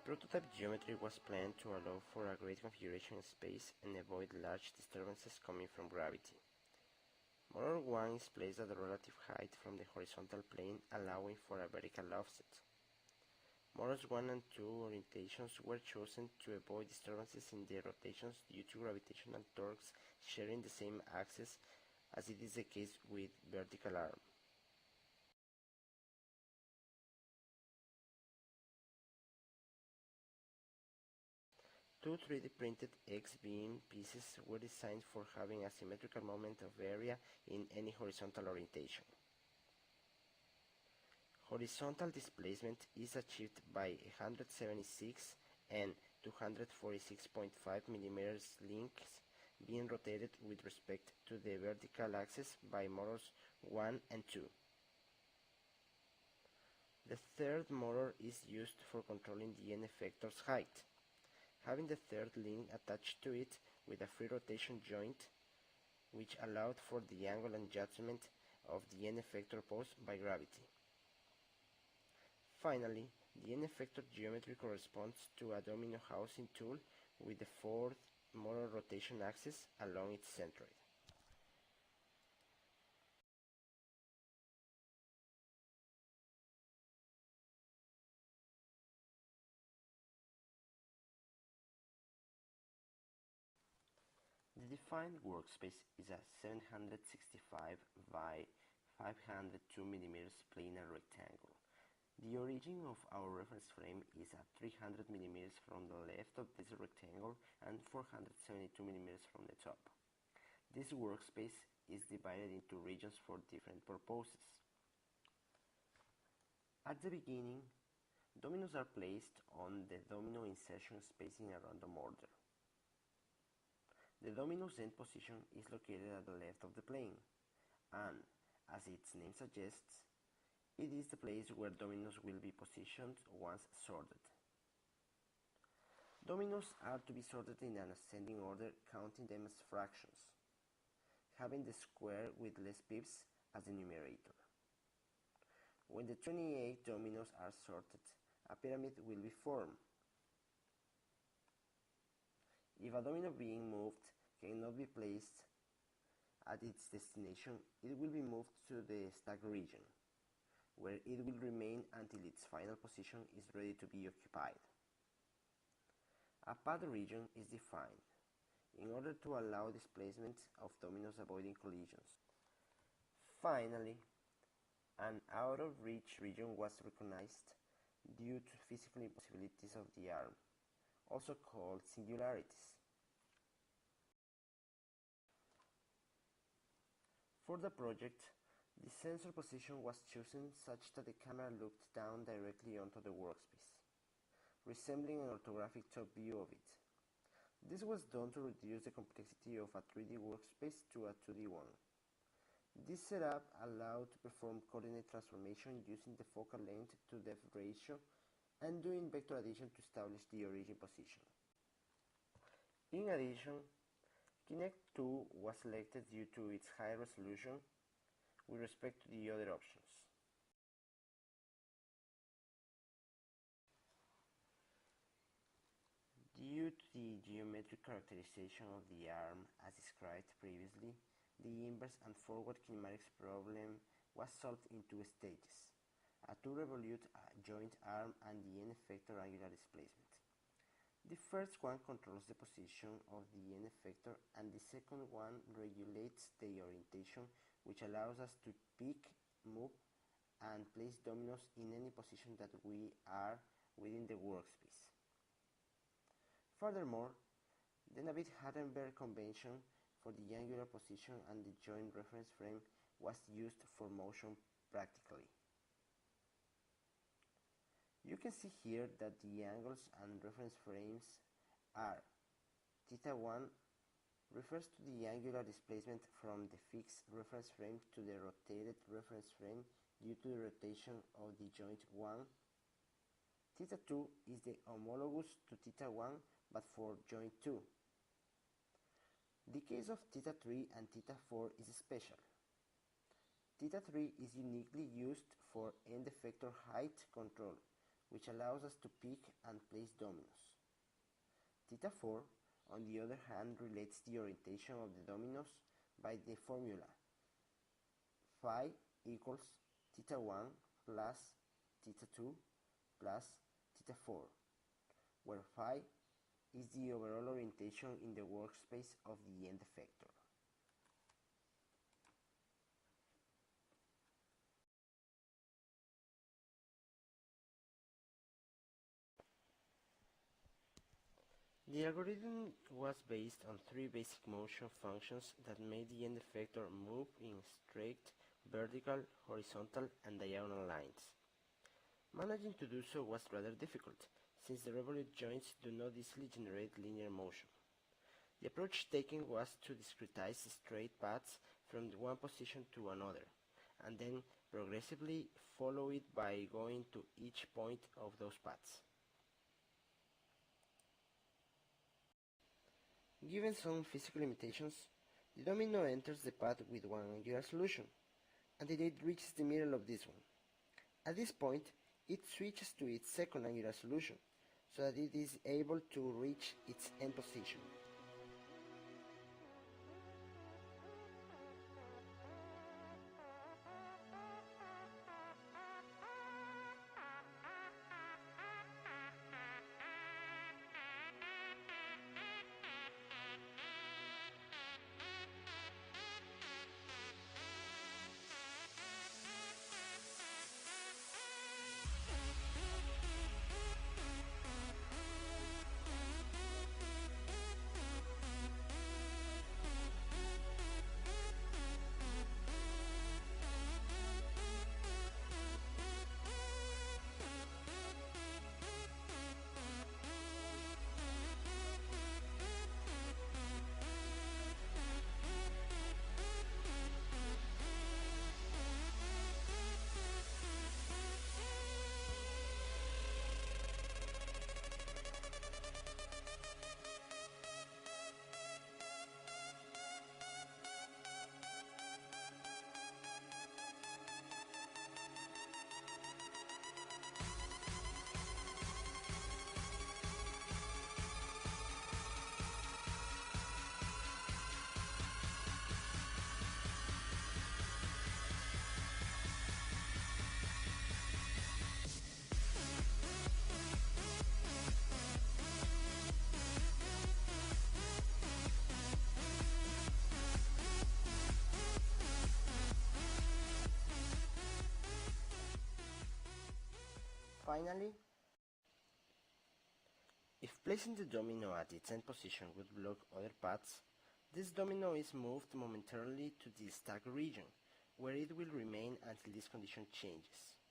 prototype geometry was planned to allow for a great configuration space and avoid large disturbances coming from gravity. Motor 1 is placed at a relative height from the horizontal plane, allowing for a vertical offset. Motors 1 and 2 orientations were chosen to avoid disturbances in the rotations due to gravitational torques sharing the same axis as it is the case with vertical arm. Two 3D printed X-beam pieces were designed for having a symmetrical moment of area in any horizontal orientation. Horizontal displacement is achieved by 176 and 246.5 mm links being rotated with respect to the vertical axis by motors 1 and 2. The third motor is used for controlling the end effector's height, having the third link attached to it with a free rotation joint, which allowed for the angle adjustment of the end effector posed by gravity. Finally, the end effector geometry corresponds to a domino housing tool with the fourth motor rotation axis along its centroid. The defined workspace is a 765 by 502 mm planar rectangle. The origin of our reference frame is at 300 mm from the left of this rectangle and 472 mm from the top. This workspace is divided into regions for different purposes. At the beginning, dominoes are placed on the domino insertion space in a random order. The domino's end position is located at the left of the plane, and, as its name suggests, it is the place where dominoes will be positioned once sorted. Dominoes are to be sorted in an ascending order, counting them as fractions, having the square with less pips as the numerator. When the 28 dominoes are sorted, a pyramid will be formed. If a domino being moved cannot be placed at its destination, it will be moved to the stack region, where it will remain until its final position is ready to be occupied. A path region is defined in order to allow displacement of dominoes avoiding collisions. Finally, an out-of-reach region was recognized due to physical impossibilities of the arm, also called singularities. For the project, the sensor position was chosen such that the camera looked down directly onto the workspace, resembling an orthographic top view of it. This was done to reduce the complexity of a 3D workspace to a 2D one. This setup allowed to perform coordinate transformation using the focal length to depth ratio and doing vector addition to establish the origin position. In addition, Kinect 2 was selected due to its high resolution with respect to the other options. Due to the geometric characterization of the arm as described previously, the inverse and forward kinematics problem was solved in two stages: a 2-revolute joint arm and the end effector angular displacement. The first one controls the position of the end effector, and the second one regulates the orientation, which allows us to pick, move, and place dominoes in any position that we are within the workspace. Furthermore, the Navitt-Hardenberg convention for the angular position and the joint reference frame was used for motion practically. You can see here that the angles and reference frames are theta 1 refers to the angular displacement from the fixed reference frame to the rotated reference frame due to the rotation of the joint 1. Theta 2 is the homologous to theta 1 but for joint 2. The case of theta 3 and theta 4 is special. Theta 3 is uniquely used for end effector height control, which allows us to pick and place dominoes. Theta 4, on the other hand, relates the orientation of the dominoes by the formula phi equals theta 1 plus theta 2 plus theta 4, where phi is the overall orientation in the workspace of the end effector. The algorithm was based on three basic motion functions that made the end effector move in straight, vertical, horizontal, and diagonal lines. Managing to do so was rather difficult, since the revolute joints do not easily generate linear motion. The approach taken was to discretize straight paths from one position to another, and then progressively follow it by going to each point of those paths. Given some physical limitations, the domino enters the path with one angular solution, until it reaches the middle of this one. At this point, it switches to its second angular solution, so that it is able to reach its end position. Finally, if placing the domino at its end position would block other paths, this domino is moved momentarily to the stack region, where it will remain until this condition changes.